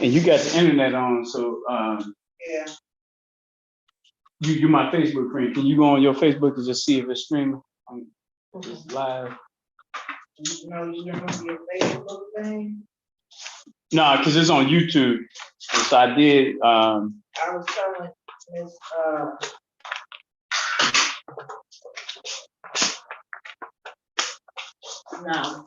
And you got the internet on, so Yeah. you're my Facebook friend. Can you go on your Facebook and just see if it's streaming? It's live. No, you know your Facebook thing. No, because it's on YouTube. So I did. I was telling Miss no,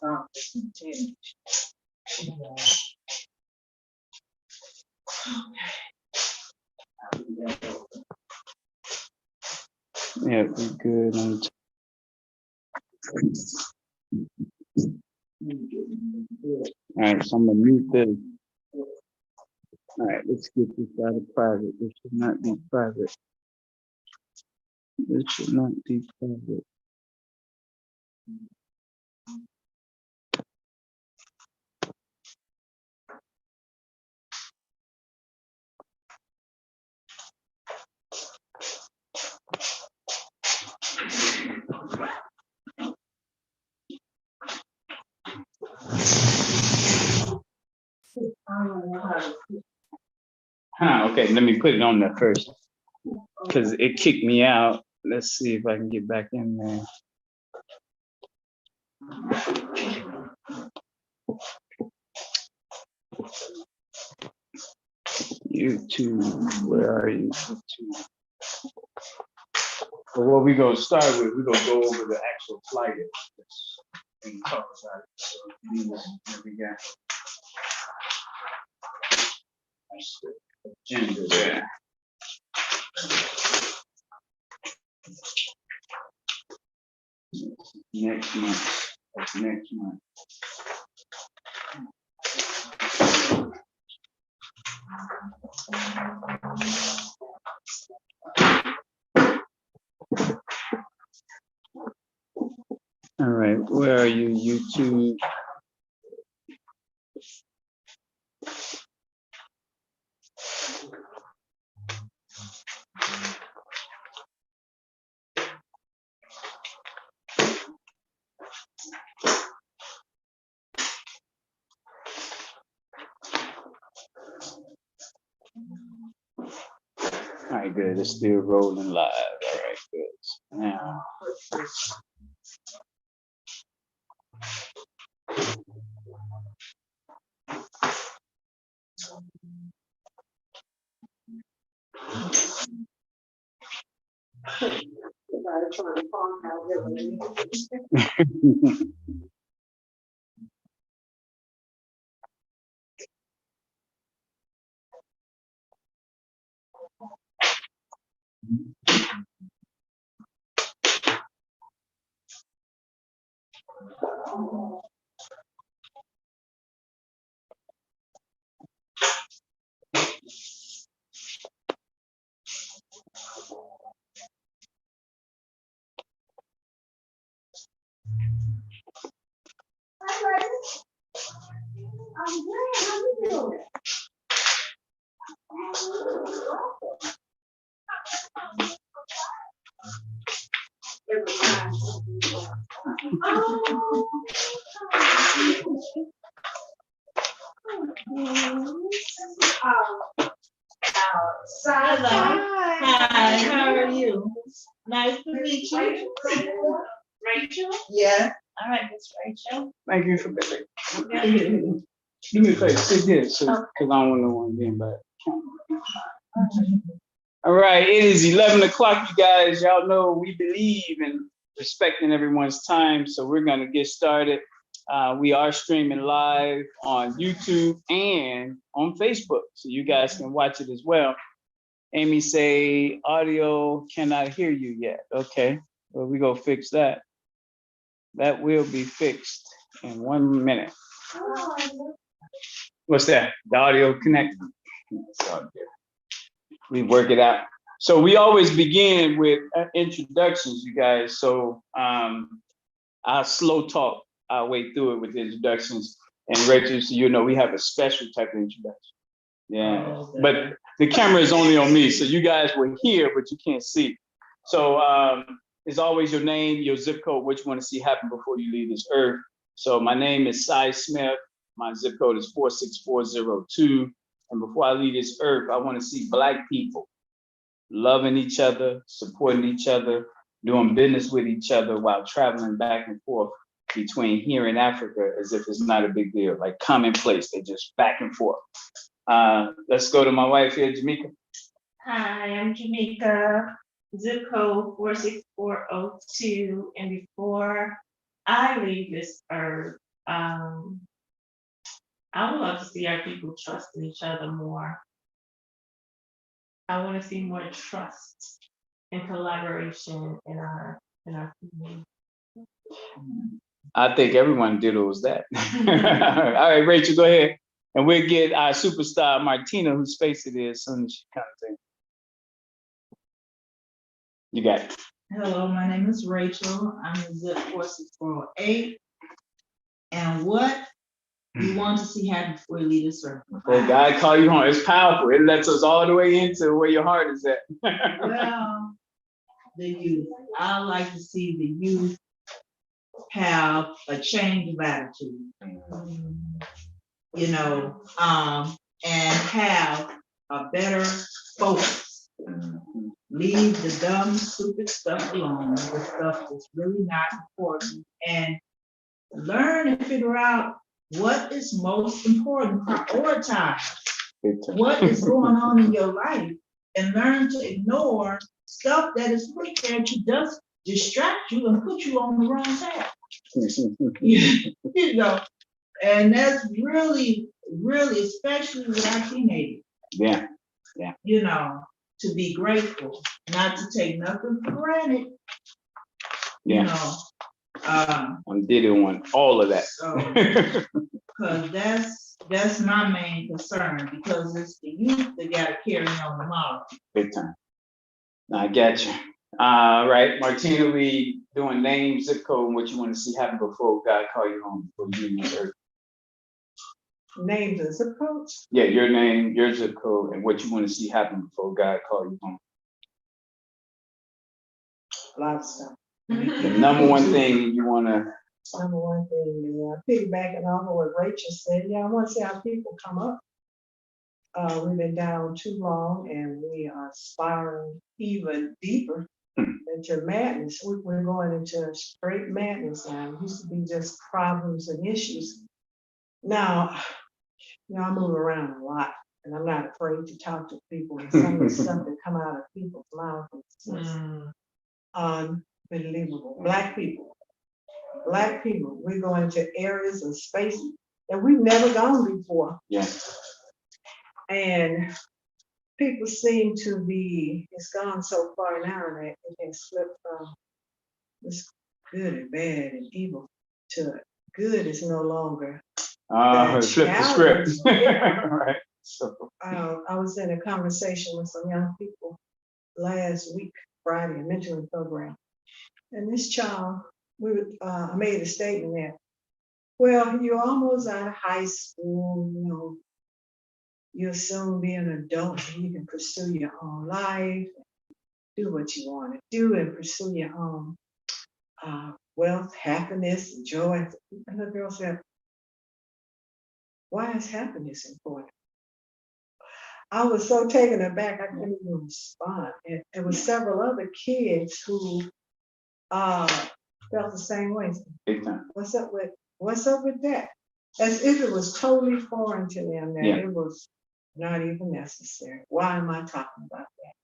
Yeah, we good. All right, so I'm gonna mute this. All right, let's get this out of private. This should not be private. This should not be private. Okay, let me put it on there first because it kicked me out. Let's see if I can get back in there. YouTube, where are you? YouTube. So what we're gonna start with, we're gonna go over the actual flight and talk about it. So here we got. That's the agenda there. Next month. That's next month. All right, where are you, YouTube? All right, good. It's still rolling live. All right, good. Now. I'm great. How you doing? Hi, how are you? Nice to meet you. Rachel? Yeah. All right, Miss Rachel. Thank you for that. Give me a favor, sit here, so because I don't want no one being bad. All right, it is 11 o'clock, you guys. Y'all know we believe in respecting everyone's time, so we're gonna get started. We are streaming live on YouTube and on Facebook, so you guys can watch it as well. Amy say audio cannot hear you yet. Okay, well, we go fix that. That will be fixed in 1 minute. What's that? The audio connect? We work it out. So we always begin with introductions, you guys. So I'll slow talk our way through it with the introductions. And Rachel, so you know, we have a special type of introduction. Yeah, but the camera is only on me, so you guys will hear, but you can't see. So it's always your name, your zip code, what you want to see happen before you leave this earth. So my name is Cy Smith. My zip code is 46402. and before I leave this earth, I want to see Black people loving each other, supporting each other, doing business with each other while traveling back and forth between here and Africa as if it's not a big deal, like commonplace. They just back and forth. Let's go to my wife here, Jamaica. Hi, I'm Jamaica, zip code 46402. And before I leave this earth, I would love to see our people trusting each other more. I want to see more trust and collaboration in our community. I think everyone diddles that. All right, Rachel, go ahead. And we'll get our superstar Martina, whose space it is, as soon as she comes in. You got it. Hello, my name is Rachel. I'm in zip 46408. And what we want to see happen before we leave this earth. Well, God call you home. It's powerful. It lets us all the way into where your heart is at. Well, the youth. I like to see the youth have a change of attitude. You know, and have a better focus. Leave the dumb, stupid stuff alone, the stuff that's really not important, and learn and figure out what is most important. Prioritize what is going on in your life, and learn to ignore stuff that is put there to just distract you and put you on the wrong path. You know, and that's really, really, especially with our teenagers. Yeah. You know, to be grateful, not to take nothing for granted. Yeah. You know, I didn't want all of that. so, because that's my main concern, because it's the youth that got to carry on tomorrow. Big time. I got you. Right, Martina, we doing name, zip code, and what you want to see happen before God call you home, before you leave earth. Names and zip codes? Yeah, your name, your zip code, and what you want to see happen before God call you home. A lot of stuff. The number one thing you want to. Number one thing, piggybacking off of what Rachel said, I want to see our people come up. We've been down too long, and we are spiraling even deeper into madness. We're going into straight madness now. It used to be just problems and issues. Now, I move around a lot, and I'm not afraid to talk to people, and some of the stuff that come out of people's mouths is unbelievable. Black people, we go into areas and spaces that we've never gone before. Yeah. And people seem to be, it's gone so far now that it has slipped from this good and bad and evil to good is no longer. Flip the script. Right. So. I was in a conversation with some young people last week, Friday, a mentoring program. And this child, I made a statement that, well, you're almost out of high school, you'll soon be an adult and you can pursue your own life, do what you want to do and pursue your own wealth, happiness, and joy. And the girl said, why is happiness important? I was so taken aback, I couldn't even respond. And there were several other kids who felt the same way. What's up with that? As if it was totally foreign to them, that it was not even necessary. Why am I talking about that?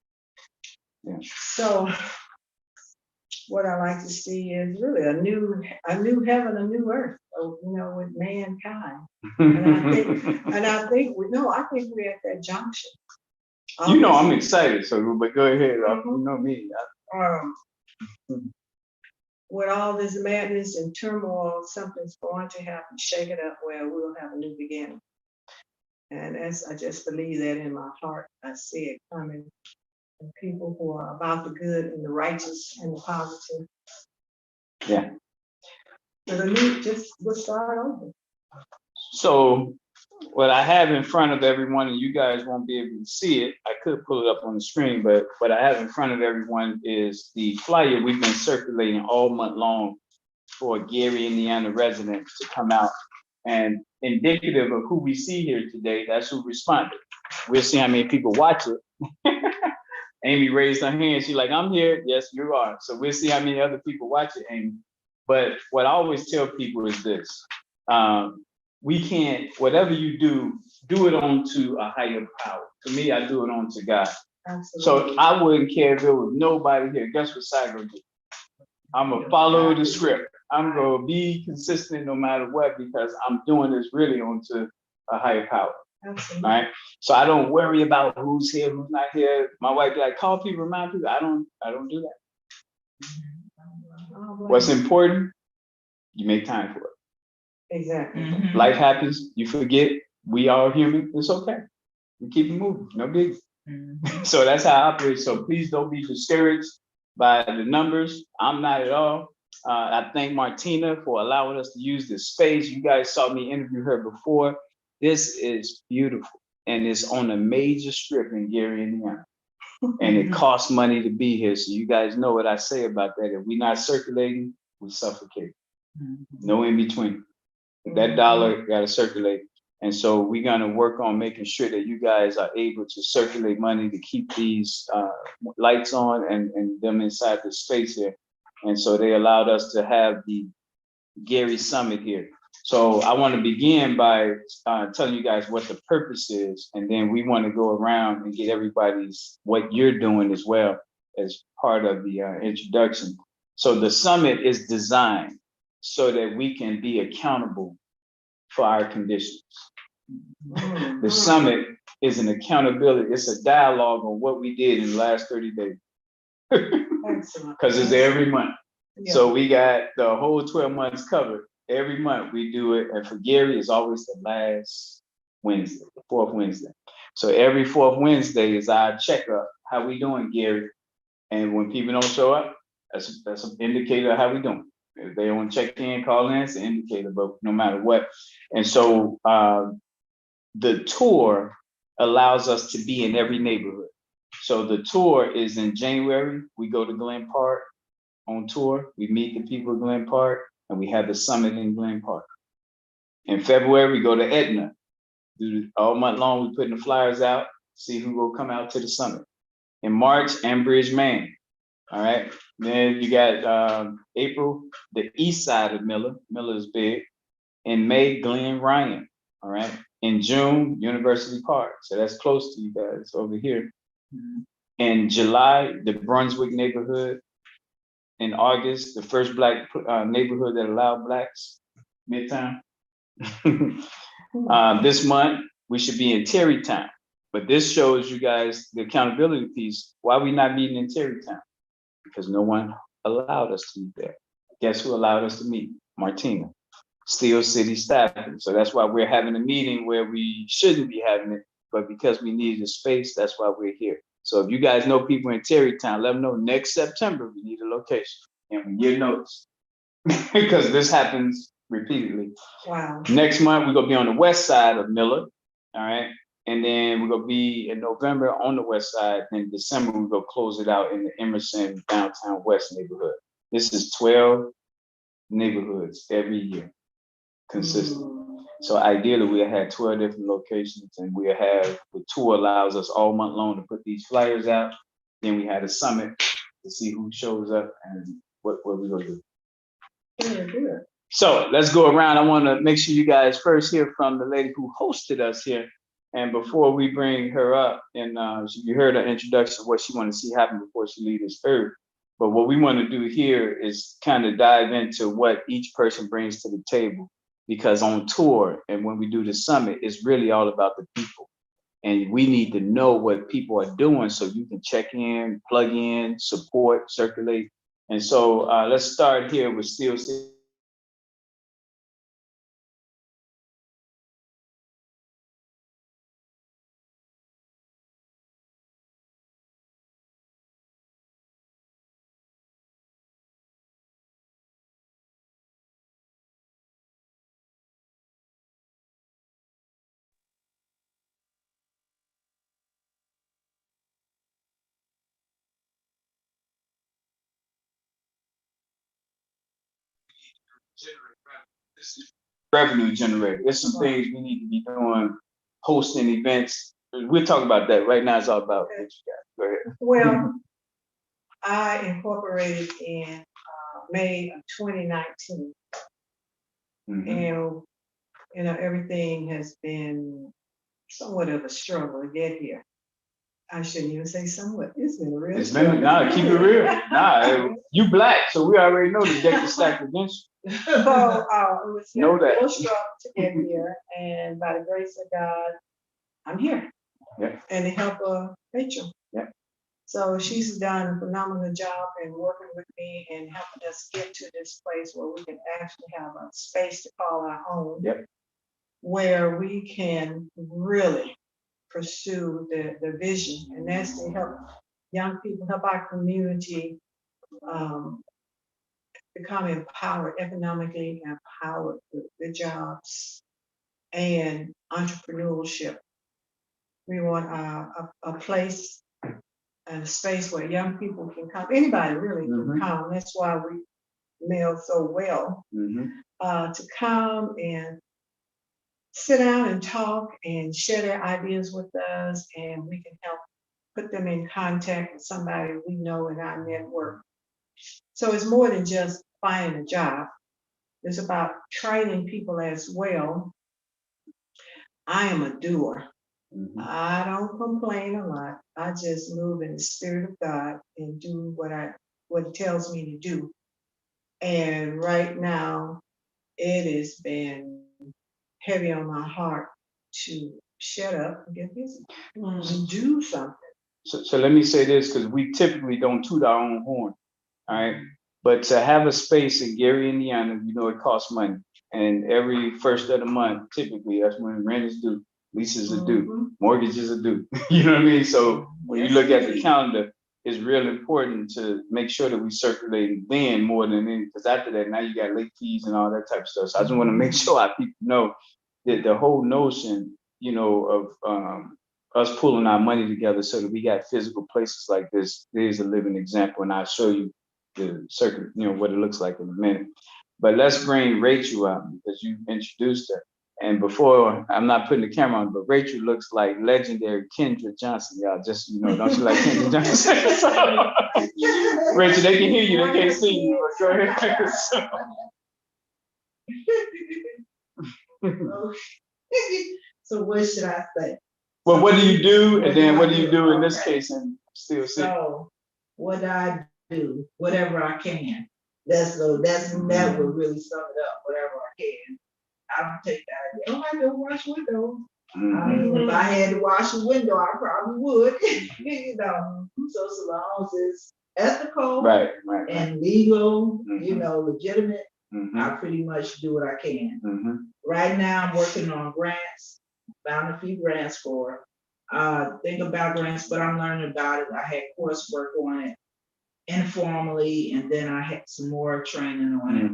Yeah. So what I like to see is really a new heaven, a new earth, with mankind. And I think we're at that junction. I'm excited, but go ahead. You know me. With all this madness and turmoil, something's going to happen, shake it up where we'll have a new beginning. And I just believe that in my heart. I see it coming. And people who are about the good and the righteous and the positive. Yeah. But we'll start over. So what I have in front of everyone, and you guys won't be able to see it, I could pull it up on the screen, but what I have in front of everyone is the flyer we've been circulating all month long for Gary, Indiana residents to come out. And indicative of who we see here today, that's who responded. We'll see how many people watch it. Amy raised her hand. She's like, I'm here. Yes, you are. So we'll see how many other people watch it, Amy. But what I always tell people is this. We can't, whatever you do it onto a higher power. For me, I do it onto God. Absolutely. So I wouldn't care if there was nobody here. Guess what Sai gonna do? I'm gonna follow the script. I'm gonna be consistent no matter what, because I'm doing this really onto a higher power. Absolutely. All right. So I don't worry about who's here, who's not here. My wife be like, call people, remind people. I don't do that. What's important, you make time for it. Exactly. Mhm. Life happens, you forget, we are human, it's okay. We keep it moving, no big. Mhm. So that's how I operate. So please don't be discouraged by the numbers. I'm not at all. I thank Martina for allowing us to use this space. You guys saw me interview her before. This is beautiful. And it's on a major strip in Gary, Indiana. And it costs money to be here. So you guys know what I say about that. If we're not circulating, we suffocate. No in between. That dollar got to circulate. And so we're going to work on making sure that you guys are able to circulate money to keep these lights on and them inside the space here. And so they allowed us to have the Gary Summit here. So I want to begin by telling you guys what the purpose is. And then we want to go around and get everybody's what you're doing as well as part of the introduction. So the summit is designed so that we can be accountable for our conditions. The summit is an accountability, it's a dialogue on what we did in the last 30 days. Because it's every month. Yeah. So we got the whole 12 months covered. Every month we do it. And for Gary, it's always the last Wednesday, the fourth Wednesday. So every fourth Wednesday is our checkup. How we doing, Gary? And when people don't show up, that's an indicator of how we doing. If they don't check in, call in, it's an indicator, but no matter what. And so the tour allows us to be in every neighborhood. So the tour is in January. We go to Glen Park on tour. We meet the people at Glen Park, and we have the summit in Glen Park. In February, we go to Etna. All month long, we putting the flyers out, see who will come out to the summit. In March, Ambridge, Maine. All right. Then you got April, the east side of Miller. Miller is big. In May, Glen Ryan. All right. In June, University Park. So that's close to you guys over here. In July, the Brunswick neighborhood. In August, the first Black neighborhood that allowed Blacks, Midtown. This month, we should be in Terrytown. But this shows you guys the accountability piece. Why are we not meeting in Terrytown? Because no one allowed us to meet there. Guess who allowed us to meet? Martina. Steel City Staffing. So that's why we're having a meeting where we shouldn't be having it, but because we needed a space, that's why we're here. So if you guys know people in Terrytown, let them know next September we need a location and we get notice because this happens repeatedly. Wow. Next month we're gonna be on the west side of Miller, all right, and then we're gonna be in November on the west side. In December we're gonna close it out in the Emerson downtown west neighborhood. This is 12 neighborhoods every year. Consistent. So ideally we'll have 12 different locations and we'll have, the tour allows us all month long to put these flyers out. Then we had a summit to see who shows up and what we're gonna do. Good. So let's go around. I wanna make sure you guys first hear from the lady who hosted us here. And before we bring her up, and you heard her introduction of what she wanted to see happen before she leaves this earth. But what we wanna do here is kind of dive into what each person brings to the table. Because on tour and when we do the summit, it's really all about the people. And we need to know what people are doing so you can check in, plug in, support, circulate. And so let's start here with Steel City. Revenue generator. There's some things we need to be doing, hosting events We'll talk about that. Right now it's all about what you got. Go ahead. Well, I incorporated in May of 2019. Mhm. And, you know, everything has been somewhat of a struggle to get here. I shouldn't even say somewhat. It's been a real It's struggle. been, nah, keep it real. Nah, you black, so we already know the deck is stacked against So it was a Know that. real struggle to get here. And by the grace of God, I'm here. Yeah. And the help of Rachel. Yeah. So she's done a phenomenal job in working with me and helping us get to this place where we can actually have a space to call our own. Yep. Where we can really pursue the vision, and that's to help young people, help our community become empowered, economically empowered with jobs and entrepreneurship. We want a place and a space where young people can come, anybody really can Mhm. come. That's why we mail so well, Mhm. to come and sit down and talk and share their ideas with us, and we can help put them in contact with somebody we know in our network. So it's more than just finding a job. It's about training people as well. I am a doer. Mhm. I don't complain a lot. I just move in the spirit of God and do what it tells me to do. And right now, it has been heavy on my heart to shut up and get busy and do something. So let me say this, because we typically don't toot our own horn, all right? But to have a space in Gary, Indiana, you know it costs money. And every first of the month, typically, that's when rent is due, leases are due, mortgages are due. You know what I mean? So when you look at the calendar, it's real important to make sure that we circulate then more than anything, because after that, now you got late fees and all that type of stuff. So I just want to make sure our people know that the whole notion, you know, of us pulling our money together so that we got physical places like this. There's a living example, and I'll show you the circuit, you know, what it looks like in a minute. But let's bring Rachel out because you introduced her. And before, I'm not putting the camera on, but Rachel looks like legendary Kendra Johnson, y'all. Just, you know, don't you like Kendra Johnson? Rachel, they can hear you, they can't see you, but go ahead. So what should I say? Well, what do you do? And then what do you do in this case and still see? So what I do, whatever I can. That would really sum it up, whatever I can. I don't take that idea. Oh, I don't wash windows. I mean, if I had to wash a window, I probably would. You know, so long as it's ethical Right. and legal, you know, legitimate, I pretty much do what I can. Right now, I'm working on grants. Found a few grants for think about grants, but I'm learning about it. I had coursework on it informally, and then I had some more training on it.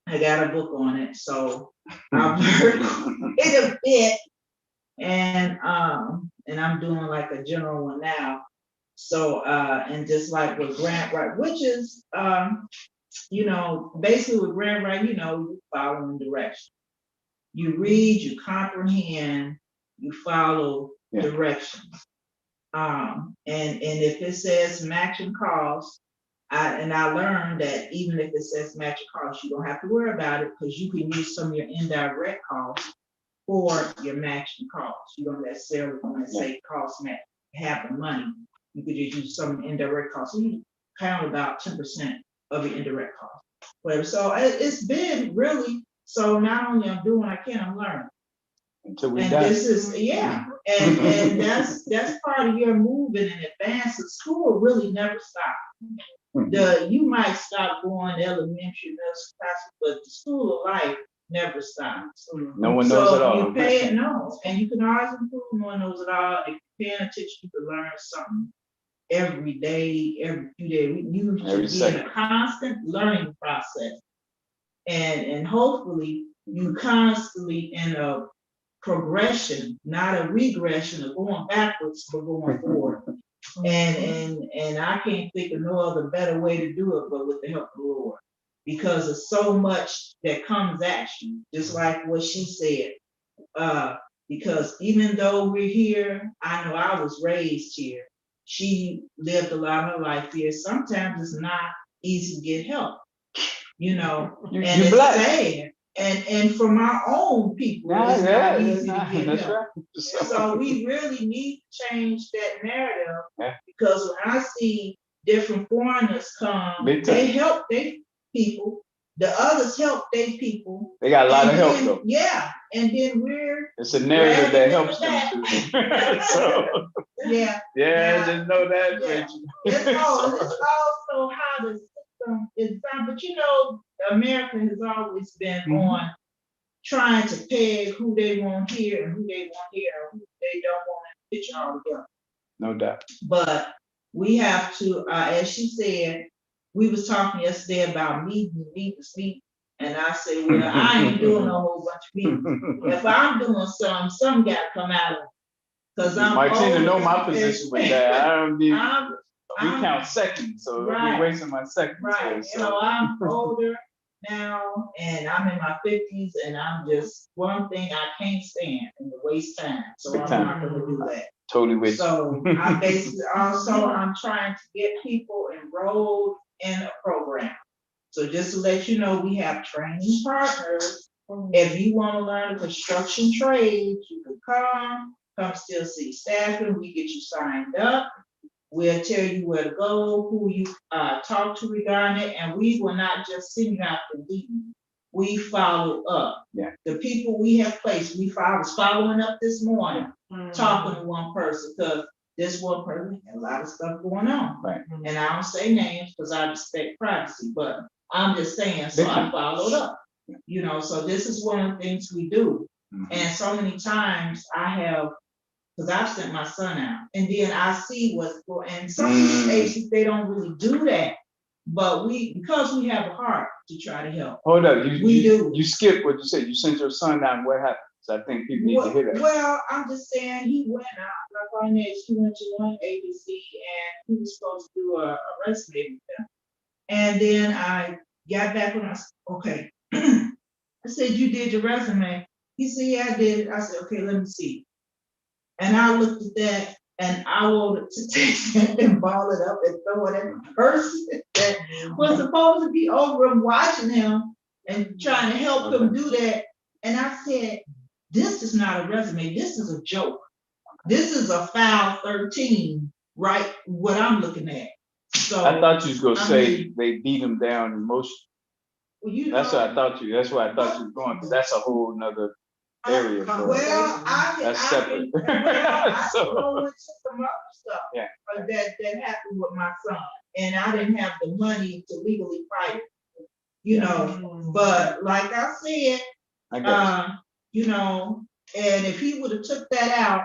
I got a book on it, so I've learned it a bit, and I'm doing like a general one now. So and just like with grant writing, which is you know, basically with grant writing, you know, you following directions. You read, you comprehend, you follow directions. And if it says matching costs, I learned that even if it says matching costs, you don't have to worry about it because you can use some of your indirect costs for your matching costs. You don't necessarily want to say cost match, have the money. You could just use some indirect costs. So you count about 10% of your indirect costs. Whatever. So it's been really, so not only I'm doing what I can, I'm learning. Until we and die. This is and that's part of your moving and advancing. School really never stops. You might stop going to elementary, middle school, but the school of life never stops. No one knows it all. You pay it, no, and you can always improve. No one knows it all. If you're paying attention, you can learn something every day, every few days. You should be in a constant learning process, and hopefully you constantly in a progression, not a regression of going backwards, but going forward. And I can't think of no other better way to do it, but with the help of the Lord, because there's so much that comes at you, just like what she said. Because even though we're here, I know I was raised here. She lived a lot of her life here. Sometimes it's not easy to get help, you know, and it's black. sad. And from our own people, it's not easy to get that's help. right. So we really need to change that narrative, Yeah. because when I see different foreigners come, Big time. they help their people. The others help their people. They got a lot of And help then- though. Yeah, and then we're It's a narrative that dragging helps them them back. too. So Yeah. yeah, just know that, Yeah. Rachel. It's So- also how the system is done, but you know, America has always been Mhm. on trying to peg who they want here and who they want here, and who they don't want in the picture altogether. No doubt. But we have to, as she said, we was talking yesterday about meeting, and I said, well, I ain't doing a whole bunch of meetings. If I'm doing some got to come out of it. Because I'm Martina older. know my position with that. I don't need. I'm- We I'm- count seconds, so Right. we're wasting my seconds. Right, here, you know, so. I'm older now, and I'm in my 50s, and I'm just, one thing I can't stand is to waste time, so Big I'm time. not gonna do that. Totally with you. So I basically, also, I'm trying to get people enrolled in a program. So just to let you know, we have training partners. If you wanna learn the construction trade, you can come still see staffing, we get you signed up. We'll tell you where to go, who you talk to regarding it, and we will not just send you out to leave. We follow up. Yeah. The people we have placed, I was following up this morning, Mm. talking to one person, because this one person had a lot of stuff going on. Right. And I don't say names because I respect privacy, but I'm just saying, so Big I time. followed up. You know, so this is one of the things we do. Mhm. And so many times I have, because I've sent my son out, and then I see what's going, and some of these agencies, they don't really do that. But because we have a heart to try to help. Hold up, We do. You skipped what you said. You sent your son out. What happened? So I think people need to hear that. Well, I'm just saying, he went out, like on next, he went to one agency, and he was supposed to do a resume with them. And then I got back and I said, okay. I said, you did your resume? He said, yeah, I did it. I said, okay, let me see. And I looked at that, and I wanted to take that and ball it up and throw it at the person that was supposed to be over him watching him and trying to help him do that. And I said, this is not a resume, this is a joke. This is a file 13, right? What I'm looking at. So I thought you was gonna I say mean- they beat him down emotionally. well, you That's know, what I thought you. That's where I thought you were going. Because that's a whole nother area. But well, that's separate. I So- go into some other stuff Yeah. that happened with my son, and I didn't have the money to legally fight it, you know. But like I said, I got you know, and if he would have took that out,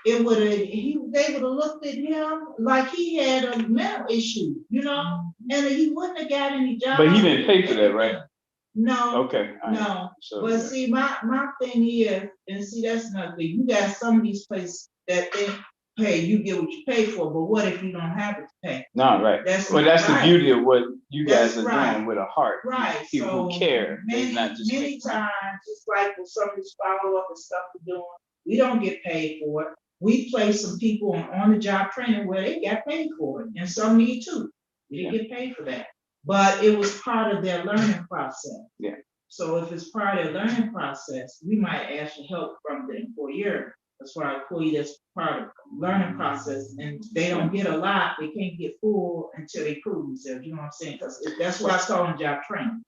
it would have, they would have looked at him like he had a mental issue, you know, and he wouldn't have got any job. But he didn't pay for that, right? No. Okay. all right. No, So but see, my thing is, and see, that's another thing, you got some of these places that think, hey, you get what you pay for, but what if you don't have it to pay? no, right. That's Well, not that's the right. beauty of what you guys That's are right. doing with a heart. Right, People so who care. They're many, not just many making- times, just like with some of this follow-up and stuff we're doing, we don't get paid for it. We place some people on the job training where they got paid for it, and some need to. We didn't get paid for that, but it was part of their learning process. Yeah. So if it's part of their learning process, we might ask for help from the employer. That's why I employee that's part of the learning process, and they don't get a lot, they can't get full until they prove themselves, you know what I'm saying? Because that's why it's called job training.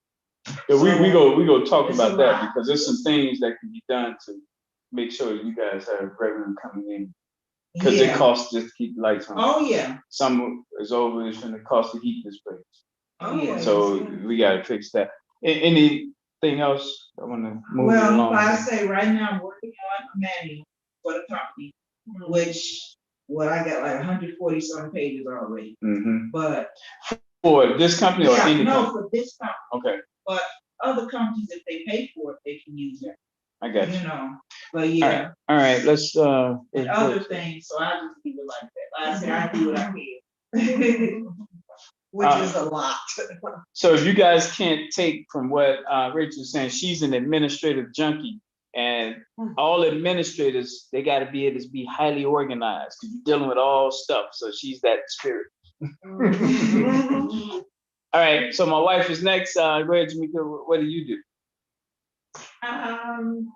Yeah, we go talk It's about a that lot. because there's some things that can be done to make sure you guys have revenue coming in. Because it Yeah. costs just to keep the lights on. Oh, yeah. Some is over, it's gonna cost to heat this place. Oh, yeah. So we gotta fix that. Anything else? I wanna move Well, along. like I say, right now, I'm working on a manual for the company, which, I got like 140 some pages already, Mhm. but. For this company or Yeah, any no, company? for this company, Okay, but other companies, if they pay for it, they can use it, I got you you. know, but yeah, All right, let's and other things, so I just leave it like that. Like I said, I do what I can. Which is a lot. So if you guys can't take from what Rachel's saying, she's an administrative junkie. And all administrators, they got to be able to be highly organized because you're dealing with all stuff. So she's that spirit. All right. So my wife is next. Go ahead, Jamaica. What do you do? I'm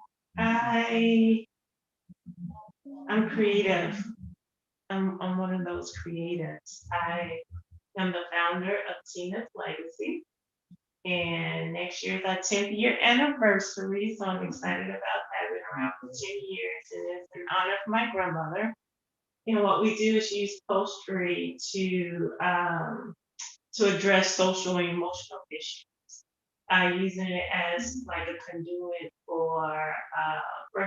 creative. I'm one of those creatives. I am the founder of Tina's Legacy. And next year is our 10th year anniversary. So I'm excited about that. We've been around for 10 years, and it's in honor of my grandmother. And what we do is use poetry to address social and emotional issues. Using it as like a conduit for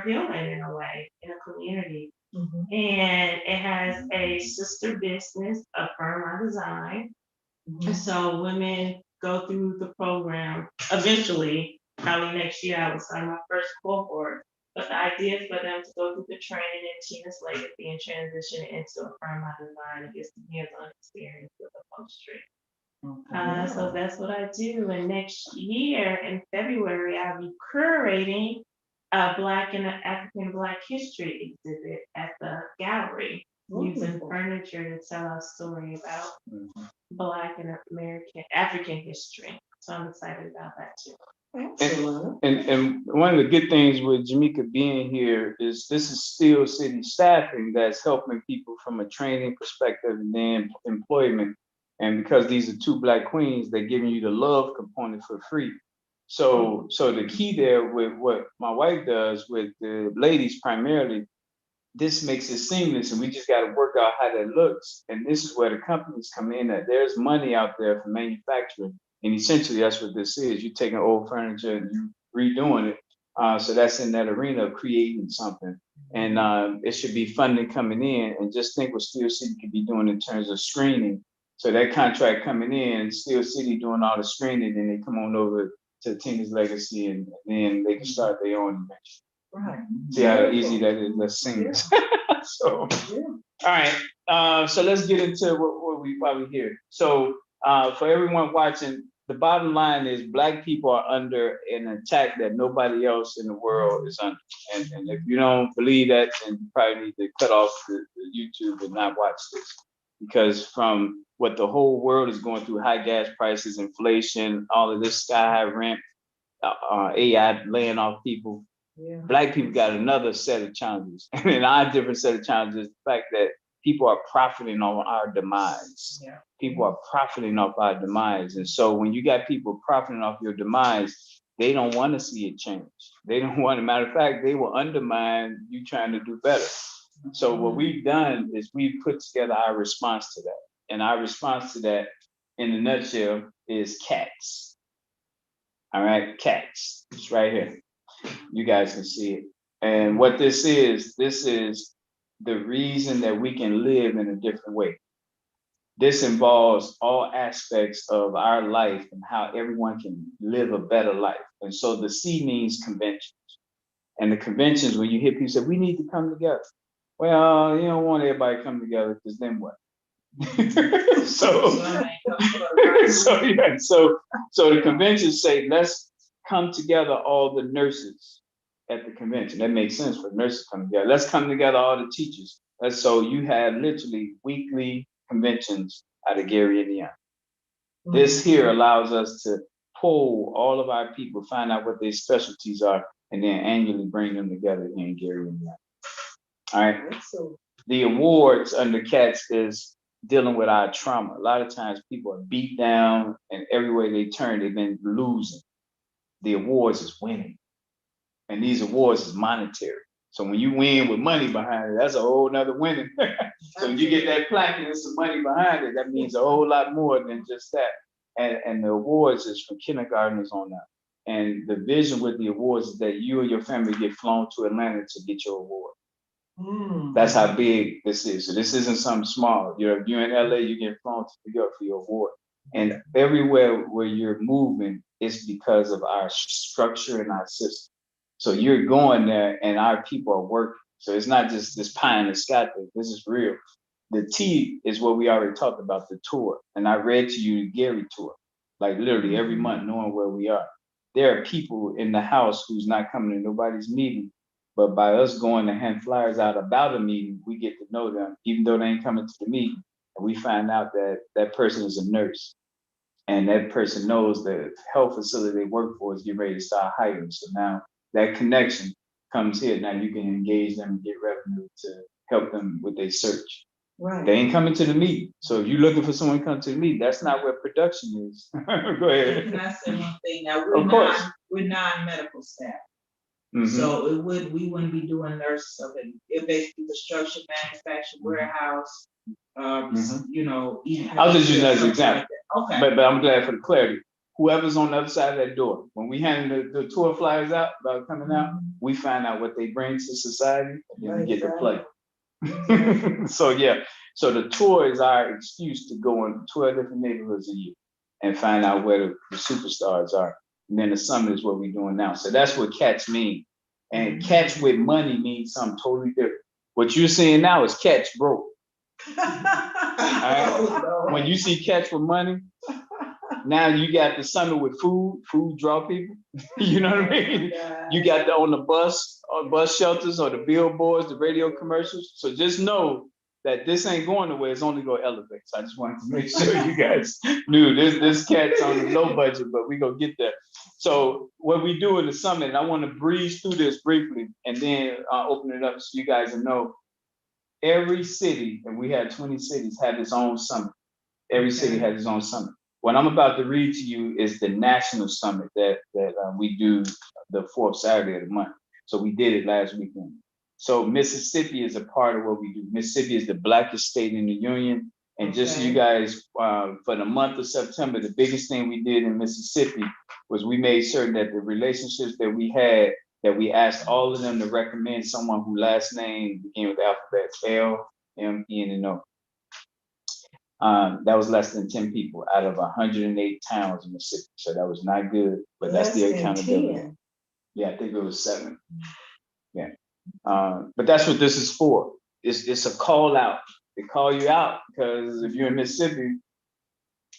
healing in a way in a community. And it has a sister business, Affirm My Design. And so women go through the program. Eventually, probably next year, I will start my first cohort. But the idea is for them to go through the training in Tina's Legacy and transition into Affirm My Design and get some hands-on experience with the poetry. So that's what I do. And next year in February, I'll be curating a Black and African Black history exhibit at the gallery, using furniture to tell our story about Black and African history. So I'm excited about that too. And one of the good things with Jamaica being here is this is Steel City staffing that's helping people from a training perspective and then employment. And because these are two Black queens, they're giving you the love component for free. So the key there with what my wife does with the ladies primarily, this makes it seamless, and we just got to work out how that looks. And this is where the companies come in at. There's money out there for manufacturing. And essentially that's what this is. You're taking old furniture and you redoing it. So that's in that arena of creating something. And it should be funding coming in. And just think what Steel City could be doing in terms of screening. So that contract coming in, Steel City doing all the screening, and they come on over to Tina's Legacy, and then they can start their own invention. Right. See how easy that is. Let's sing. So, all right. So let's get into what we probably here. So for everyone watching, the bottom line is Black people are under an attack that nobody else in the world is under. And if you don't believe that, then you probably need to cut off the YouTube and not watch this. Because from what the whole world is going through, high gas prices, inflation, all of this sky high rent, AI laying off people, Black people got another set of challenges. And our different set of challenges, the fact that people are profiting on our demise. People are profiting off our demise. And so when you got people profiting off your demise, they don't want to see it change. They don't want to, matter of fact, they will undermine you trying to do better. So what we've done is we've put together our response to that. And our response to that, in a nutshell, is cats. All right, cats. It's right here. You guys can see it. And what this is the reason that we can live in a different way. This involves all aspects of our life and how everyone can live a better life. And so the C means conventions. And the conventions, when you hear people say, we need to come together. Well, you don't want everybody to come together, because then what? So the conventions say, let's come together, all the nurses at the convention. That makes sense for nurses to come together. Let's come together, all the teachers. So you have literally weekly conventions out of Gary, Indiana. This here allows us to pull all of our people, find out what their specialties are, and then annually bring them together here in Gary, Indiana. All right. The awards under CATS is dealing with our trauma. A lot of times people are beat down, and everywhere they turn, they've been losing. The awards is winning. And these awards is monetary. So when you win with money behind it, that's a whole nother winning. So when you get that plaque and there's some money behind it, that means a whole lot more than just that. And the awards is from kindergartners on up. And the vision with the awards is that you and your family get flown to Atlanta to get your award. That's how big this is. So this isn't something small. You're in LA, you get flown to New York for your award. And everywhere where you're moving is because of our structure and our system. So you're going there and our people are working. So it's not just this pie in the sky thing. This is real. The T is what we already talked about, the tour. And I read to you the Gary tour, like literally every month, knowing where we are. there are people in the house who's not coming to nobody's meeting, but by us going to hand flyers out about a meeting, we get to know them, even though they ain't coming to the meeting. And we find out that that person is a nurse, and that person knows the health facility they work for is getting ready to start hiring. So now that connection comes here. Now you can engage them and get revenue to help them with their search. Right. They ain't coming to the meeting. So if you're looking for someone to come to the meeting, that's not where production is. Go ahead. Can I say one thing? Now, Of course. we're non-medical staff. Mhm. So we wouldn't be doing nurse stuff. It basically construction, manufacturing, warehouse, you know. I'll just use that as an something example. like that. Okay. But I'm glad for the clarity. Whoever's on the other side of that door, when we hand the tour flyers out about coming out, we find out what they bring to society, and then we get to play. So yeah, so the tour is our excuse to go in 12 different neighborhoods a year and find out where the superstars are. And then the summit is what we're doing now. So that's what catch mean. And catch with money means something totally different. What you're seeing now is catch broke. Right? When you see catch with money, now you got the summit with food draw people. You know what I mean? You got the on the bus shelters or the billboards, the radio commercials. So just know that this ain't going nowhere. It's only going to elevate. So I just wanted to make sure you guys knew this cat's on the low budget, but we gonna get there. So what we do in the summit, and I want to breeze through this briefly, and then open it up so you guys will know. Every city, and we had 20 cities, had its own summit. Every city has its own summit. What I'm about to read to you is the national summit that we do the fourth Saturday of the month. So we did it last weekend. So Mississippi is a part of what we do. Mississippi is the blackest state in the union. And just so you guys, for the month of September, the biggest thing we did in Mississippi was we made certain that the relationships that we had, that we asked all of them to recommend someone whose last name began with the alphabet L, M, N, and O. That was less than 10 people out of 108 towns in Mississippi. So that was not good, but that's the accountability. Yeah, I think it was 7. Yeah. But that's what this is for. It's a call out. They call you out because if you're in Mississippi,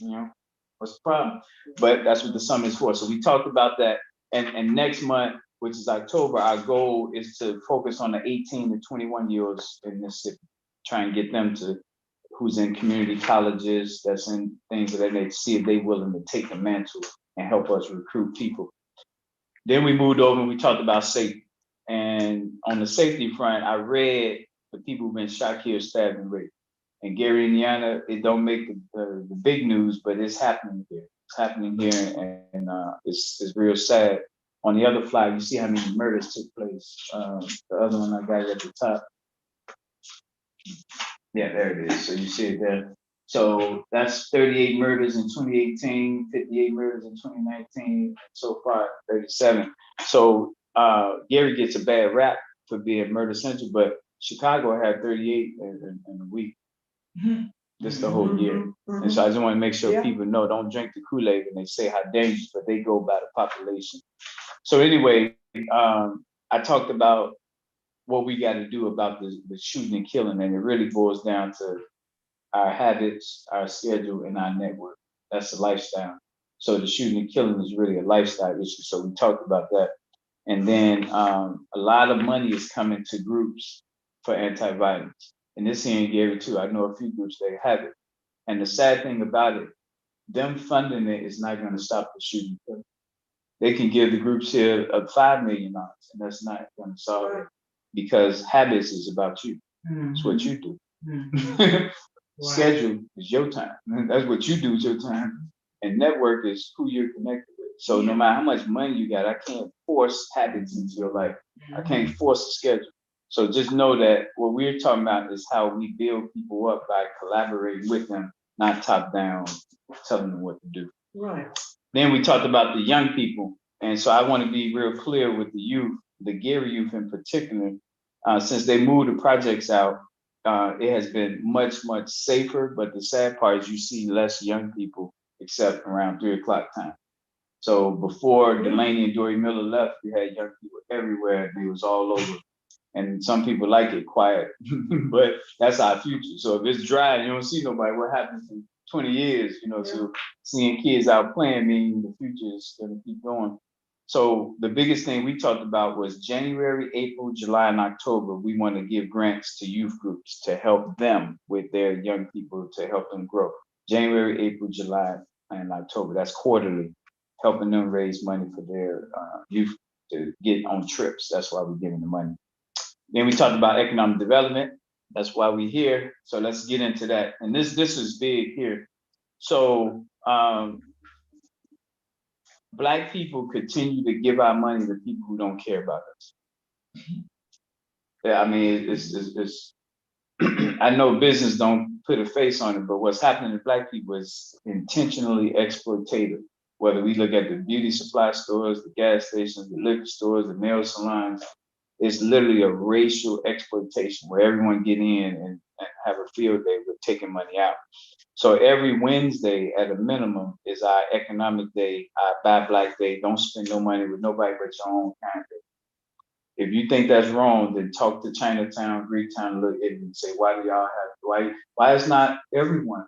you know, what's the problem? But that's what the summit is for. So we talked about that. And next month, which is October, our goal is to focus on the 18 to 21-year-olds in Mississippi, try and get them to who's in community colleges, that's in things that they see if they're willing to take the mantle and help us recruit people. Then we moved over and we talked about safety. And on the safety front, I read the people who've been shot, killed, stabbed, and raped. In Gary, Indiana, it don't make the big news, but it's happening here. It's happening here, and it's real sad. On the other flag, you see how many murders took place. The other one I got at the top. Yeah, there it is. So you see it there. So that's 38 murders in 2018, 58 murders in 2019, so far 37. So Gary gets a bad rap for being murder central, but Chicago had 38 in a week. Just the whole year. And so I just want to make sure people know, don't drink the Kool-Aid when they say how dangerous, but they go by the population. So anyway, I talked about what we got to do about the shooting and killing, and it really boils down to our habits, our schedule, and our network. That's the lifestyle. So the shooting and killing is really a lifestyle issue. So we talked about that. And then a lot of money is coming to groups for anti-violence. And this here in Gary too, I know a few groups that have it. And the sad thing about it, them funding it is not going to stop the shooting. They can give the groups here $5 million, and that's not going to solve it, because habits is about you. It's what you do. Schedule is your time. That's what you do with your time. And network is who you're connected with. So no matter how much money you got, I can't force habits into your life. I can't force a schedule. So just know that what we're talking about is how we build people up by collaborating with them, not top down, telling them what to do. Right. Then we talked about the young people. And so I want to be real clear with the youth, the Gary youth in particular. Since they moved the projects out, it has been much, much safer. But the sad part is you see less young people except around 3 o'clock time. So before Delaney and Dory Miller left, we had young people everywhere. They was all over. And some people like it quiet, but that's our future. So if it's dry and you don't see nobody, what happens in 20 years, you know, so seeing kids out playing means the future is gonna keep going. So the biggest thing we talked about was January, April, July, and October. We want to give grants to youth groups to help them with their young people to help them grow. January, April, July, and October. That's quarterly, helping them raise money for their youth to get on trips. That's why we're giving the money. Then we talked about economic development. That's why we're here. So let's get into that. And this is big here. So Black people continue to give our money to people who don't care about us. Yeah, I mean, it's I know business don't put a face on it, but what's happening to Black people is intentionally exploitative. Whether we look at the beauty supply stores, the gas stations, the liquor stores, the nail salons, it's literally a racial exploitation where everyone get in and have a field day with taking money out. So every Wednesday at a minimum is our economic day, our Buy Black Day. Don't spend no money with nobody but your own kind. If you think that's wrong, then talk to Chinatown, Greektown, Little Italy, and say, why do y'all have, why is not everyone?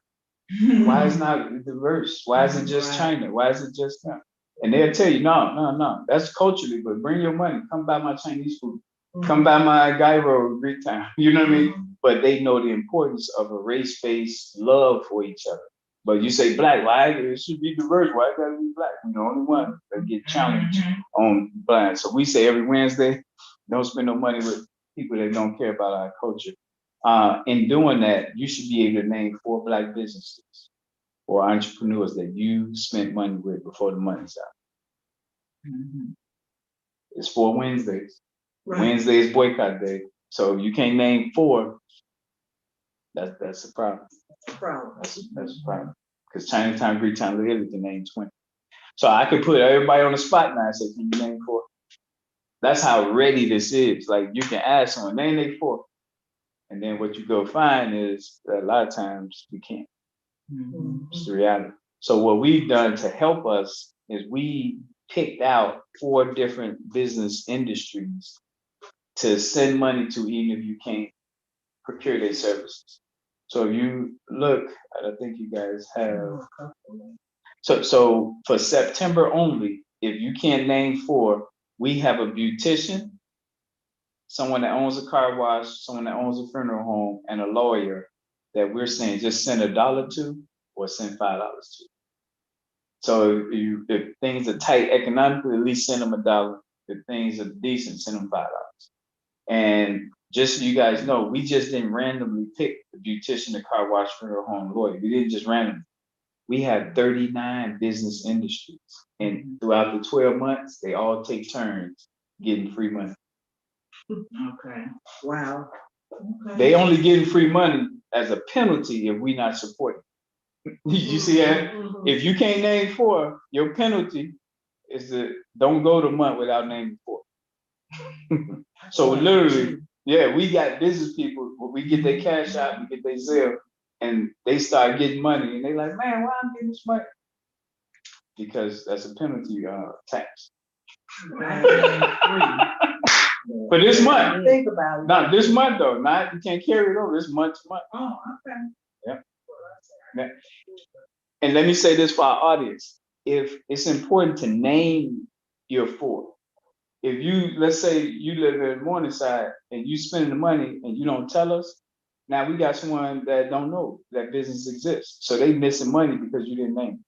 Why is not diverse? Why is it just China? Why is it just them? And they'll tell you, no, that's culturally, but bring your money, come buy my Chinese food, come buy my gyro Greektown, you know what I mean? But they know the importance of a race-based love for each other. But you say Black, why? It should be diverse. Why it gotta be Black? We're the only one that get challenged on Black. So we say every Wednesday, don't spend no money with people that don't care about our culture. In doing that, you should be able to name 4 Black businesses or entrepreneurs that you spent money with before the money's out. It's 4 Wednesdays. Right. Wednesday is boycott day. So if you can't name 4, that's a problem. That's a problem. Because Chinatown, Greektown, Little Italy can name 20. So I could put everybody on the spot now and say, can you name 4? That's how ready this is. Like you can ask someone, name 4. And then what you go find is that a lot of times we can't. It's the reality. So what we've done to help us is we picked out 4 different business industries to send money to even if you can't procure their services. So if you look, I think you guys have, so for September only, if you can't name 4, we have a beautician, someone that owns a car wash, someone that owns a funeral home, and a lawyer that we're saying just send $1 to or send $5 to. So if things are tight economically, at least send them $1. If things are decent, send them $5. And just so you guys know, we just didn't randomly pick the beautician, the car wash, funeral home, lawyer. We didn't just randomly. We have 39 business industries. And throughout the 12 months, they all take turns getting free money. Okay. Wow. Okay. They only getting free money as a penalty if we not supporting. You see that? If you can't name 4, your penalty is to don't go the month without naming 4. So literally, yeah, we got business people, we get their cash out, we get their Zelle, and they start getting money, and they like, man, why I'm getting this money? Because that's a penalty tax. For this month. Think about it. Not this month though. Not you can't carry it over. This month to month. Oh, okay. Yeah. And let me say this for our audience: if it's important to name your 4. If you, let's say you live in Morningside and you spending the money and you don't tell us, now we got someone that don't know that business exists. So they missing money because you didn't name it.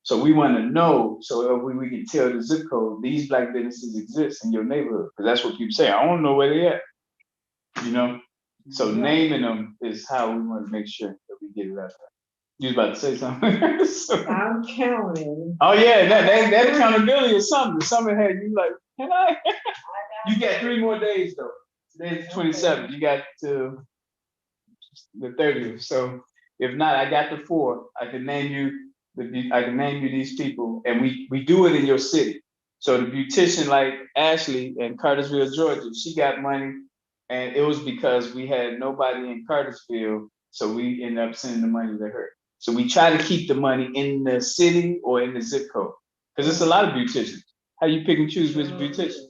So we want to know so we can tell the zip code, these Black businesses exist in your neighborhood. Because that's what people say. I don't know where they at. You know? So naming them is how we want to make sure that we get it out there. You was about to say something. So, I'm counting. oh yeah, that accountability is something. Something had you like, can I? You got 3 more days though. Today's the 27th. You got to the 30th. So if not, I got the 4. I can name you these people, and we do it in your city. So the beautician like Ashley in Cartersville, Georgia, she got money, and it was because we had nobody in Cartersville, so we ended up sending the money to her. So we try to keep the money in the city or in the zip code, because it's a lot of beauticians. How you pick and choose which beautician?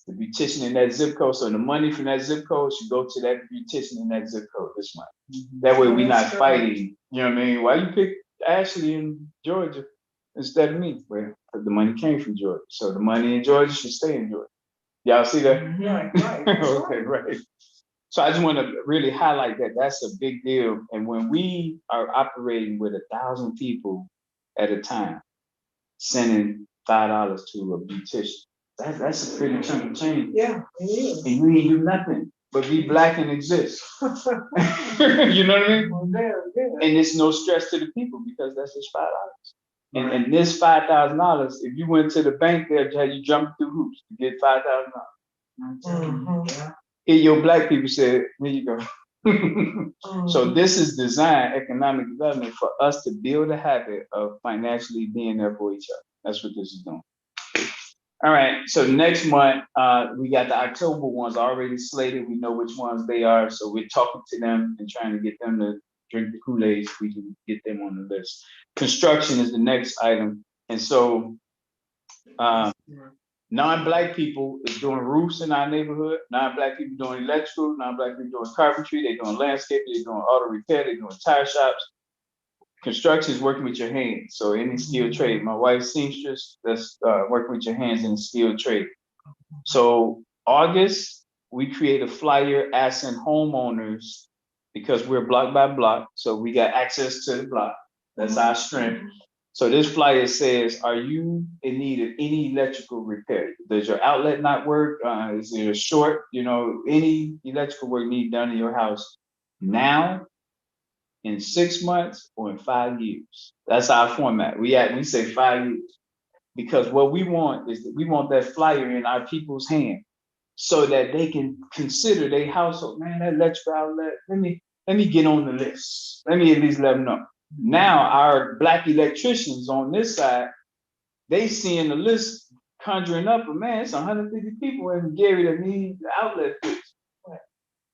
The beautician in that zip code. So the money from that zip code should go to that beautician in that zip code this month. That way we're not fighting. You know what I mean? Why you pick Ashley in Georgia? instead of me. Well, the money came from Georgia. So the money in Georgia should stay in Georgia. Y'all see that? Right. Okay, right. So I just want to really highlight that that's a big deal. And when we are operating with 1,000 people at a time, sending $5 to a beautician, that's a pretty chunk of change. Yeah, it is. And you ain't do nothing but be black and exist. You know what I mean? Well, very good. And it's no stress to the people because that's just $5. And this $5,000, if you went to the bank there, you jumped through hoops to get $5,000. Mhm. Here your black people said, here you go. So Mhm. this is design economic development for us to build a habit of financially being there for each other. That's what this is doing. All right, so next month, we got the October ones already slated. We know which ones they are. So we're talking to them and trying to get them to drink the Kool-Aid so we can get them on the list. Construction is the next item. And so non-black people is doing roofs in our neighborhood. Non-black people doing electrical. Non-black people doing carpentry. They're doing landscaping. They're doing auto repair. They're doing tire shops. Construction is working with your hands. So any skilled trade. My wife's seamstress. That's working with your hands in skilled trade. So August, we create a flyer asking homeowners because we're block by block. So we got access to the block. That's our strength. So this flyer says, are you in need of any electrical repair? Does your outlet not work? Is there a short, any electrical work need done in your house now, in 6 months, or in 5 years? That's our format. We say 5 years because what we want is that we want that flyer in our people's hand so that they can consider their household. Man, that electrical outlet, let me get on the list. Let me at least let them know. Now our black electricians on this side, they seeing the list conjuring up, but man, it's 150 people in Gary that need the outlet fixed.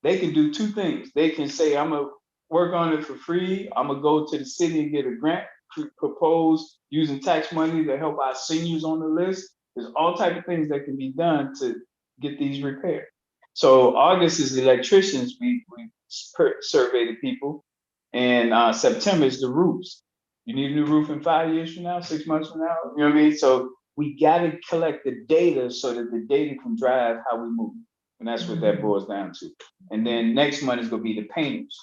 They can do two things. They can say, I'm gonna work on it for free. I'm gonna go to the city and get a grant proposed using tax money to help our seniors on the list. There's all type of things that can be done to get these repaired. So August is the electricians. We survey the people. And September is the roofs. You need a new roof in 5 years from now, 6 months from now. You know what I mean? So we got to collect the data so that the data can drive how we move. And that's what that boils down to. And then next month is going to be the painters.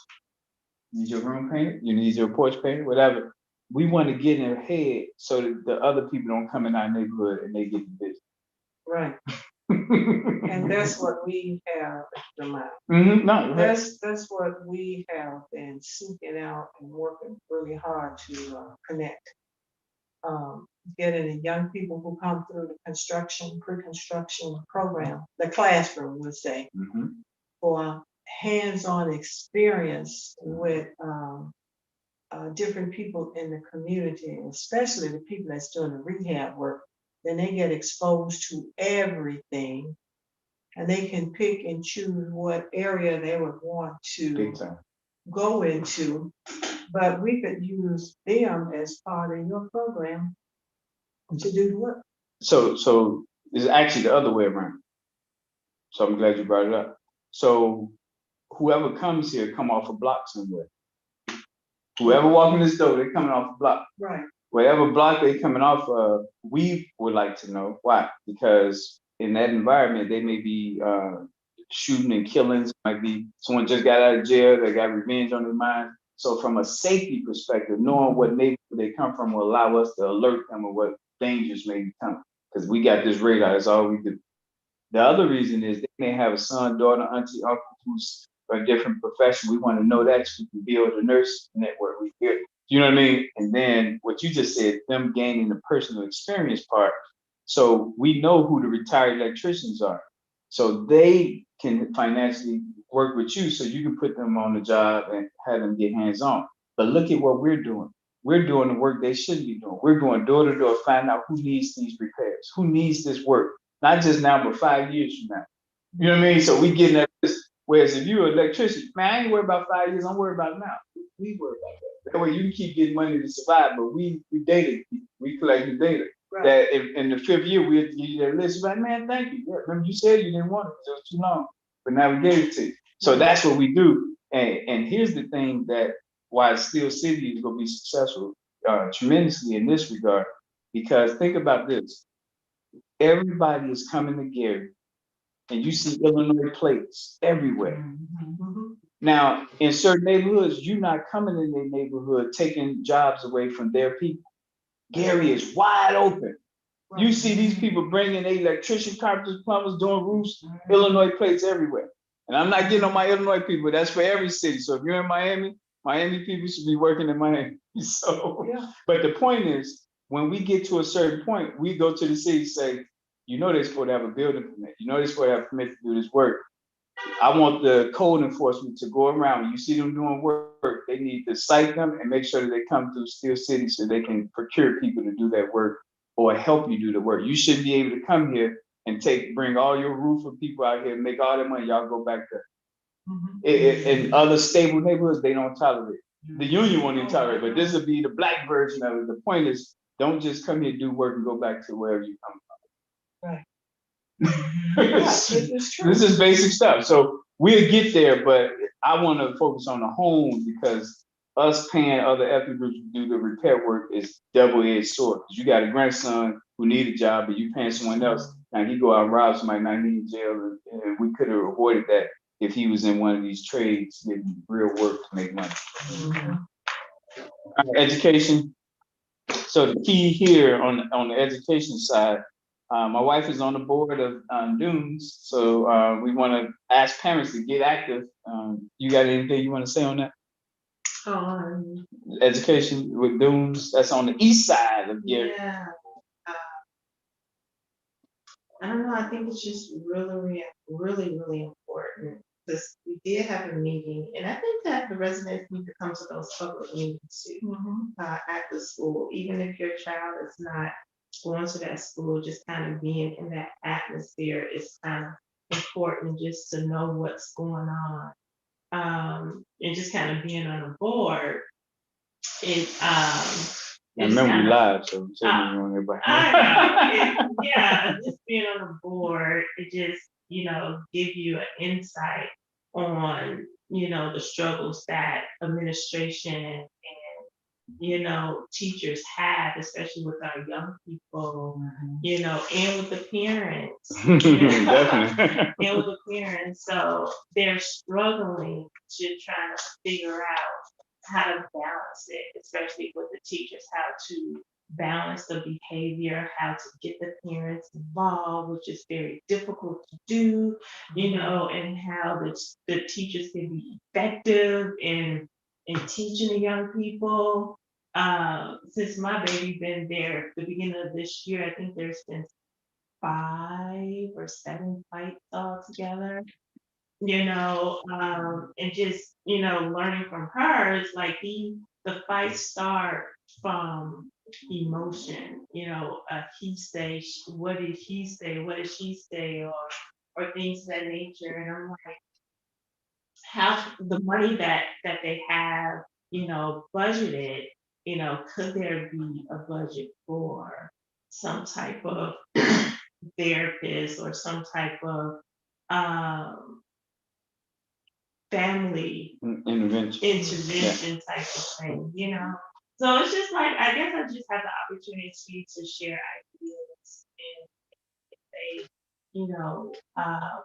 You need your room painted, you need your porch painted, whatever. We want to get in ahead so that the other people don't come in our neighborhood and they get the business. Right. And that's what we have at the mind. No, That's what we have been seeking out and working really hard to connect. Getting the young people who come through the construction, pre-construction program, the classroom, we'll say, for hands-on experience with different people in the community, especially the people that's doing the rehab work. Then they get exposed to everything, and they can pick and choose what area they would want to go into. But we could use them as part of your program to do the work. So it's actually the other way around. So I'm glad you brought it up. So whoever comes here come off a block somewhere. Whoever walk in this door, they're coming off a block. Right. Whatever block they coming off of, we would like to know why. Because in that environment, they may be shooting and killings. Might be someone just got out of jail, they got revenge on their mind. So from a safety perspective, knowing what neighborhood they come from will allow us to alert them of what dangers may be coming. Because we got this radar, that's all we do. The other reason is they may have a son, daughter, auntie, uncle who's a different profession. We want to know that so we can build a nurse network. We build, you know what I mean? And then what you just said, them gaining the personal experience part. So we know who the retired electricians are. So they can financially work with you so you can put them on the job and have them get hands-on. But look at what we're doing. We're doing the work they shouldn't be doing. We're going door to door, find out who needs these repairs, who needs this work. Not just now, but 5 years from now. You know what I mean? So we getting at this. Whereas if you're an electrician, man, I ain't worried about 5 years, I'm worried about now. We worry about that. That way you can keep getting money to survive, but we data, we collect the data. Right. That in the 5th year, we'll give you that list. Like, man, thank you. Yeah, remember you said you didn't want it, it was too long, but now we gave it to you. So that's what we do. And here's the thing that why Steel City is gonna be successful tremendously in this regard Because think about this. Everybody is coming to Gary, and you see Illinois plates everywhere. Now, in certain neighborhoods, you're not coming in their neighborhood taking jobs away from their people. Gary is wide open. You see these people bringing electrician, carpenters, plumbers, doing roofs, Illinois plates everywhere. And I'm not getting on my Illinois people. That's for every city. So if you're in Miami, Miami people should be working in Miami. So, but the point is, when we get to a certain point, we go to the city and say, you know, they're supposed to have a building permit. You know, they're supposed to have a permit to do this work. I want the code enforcement to go around. When you see them doing work, they need to cite them and make sure that they come through Steel City so they can procure people to do that work or help you do the work. You shouldn't be able to come here and bring all your roofer people out here, make all that money. Y'all go back there. In other stable neighborhoods, they don't tolerate it. The union won't even tolerate it, but this will be the black version of it. The point is, don't just come here, do work, and go back to wherever you come from. Right. This is basic stuff. So we'll get there, but I want to focus on the home because us paying other ethnic groups to do the repair work is double-edged sword. Because you got a grandson who need a job, but you paying someone else, and he go out and rob somebody, not need in jail, and we could have avoided that if he was in one of these trades, getting real work to make money. Education. So the key here on the education side, my wife is on the board of Dunes, so we want to ask parents to get active. You got anything you want to say on that? Education with Dunes, that's on the east side of Gary. Yeah. I don't know. I think it's just really, really, really important because we did have a meeting, and I think that the residents need to come to those public meetings too at the school, even if your child is not going to that school, just kind of being in that atmosphere is kind of important just to know what's going on. And just kind of being on a board, it I remember we live, so on everybody. yeah, just being on the board, it just, give you an insight on, the struggles that administration and teachers have, especially with our young people, and with the parents. Definitely. And with the parents. So they're struggling to try to figure out how to balance it, especially with the teachers, how to balance the behavior, how to get the parents involved, which is very difficult to do, and how the teachers can be effective in teaching the young people. Since my baby been there at the beginning of this year, I think there's been 5 or 7 fights all together. And just, learning from her, it's like the fights start from emotion, he say, what did he say, what did she say, or things of that nature. And I'm like, how the money that they have, budgeted, could there be a budget for some type of therapist or some type of family intervention type of thing, So it's just like, I guess I just have the opportunity to share ideas, and if they,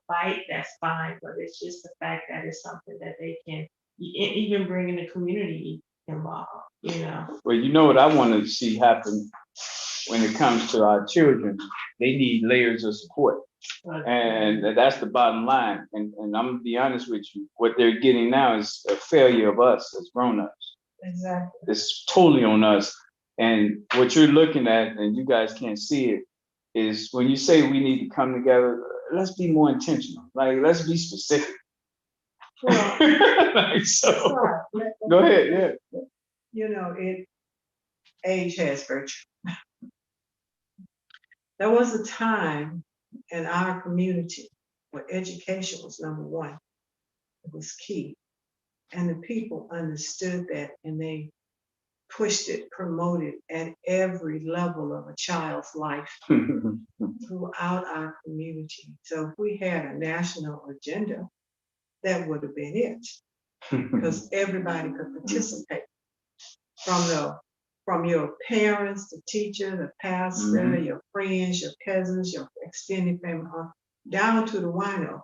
fight, that's fine, but it's just the fact that it's something that they can even bring in the community involved, Well, you know what I want to see happen when it comes to our children, they need layers of support. And that's the bottom line. And I'm gonna be honest with you, what they're getting now is a failure of us as grown-ups. Exactly. It's totally on us. And what you're looking at, and you guys can't see it, is when you say we need to come together, let's be more intentional. Like, let's be specific. Well, go ahead, yeah. Age has virtue. There was a time in our community where education was number one. It was key. And the people understood that, and they pushed it, promoted at every level of a child's life throughout our community. So if we had a national agenda, that would have been it, because everybody could participate, from the from your parents, the teacher, the pastor, your friends, your cousins, your extended family, down to the wino.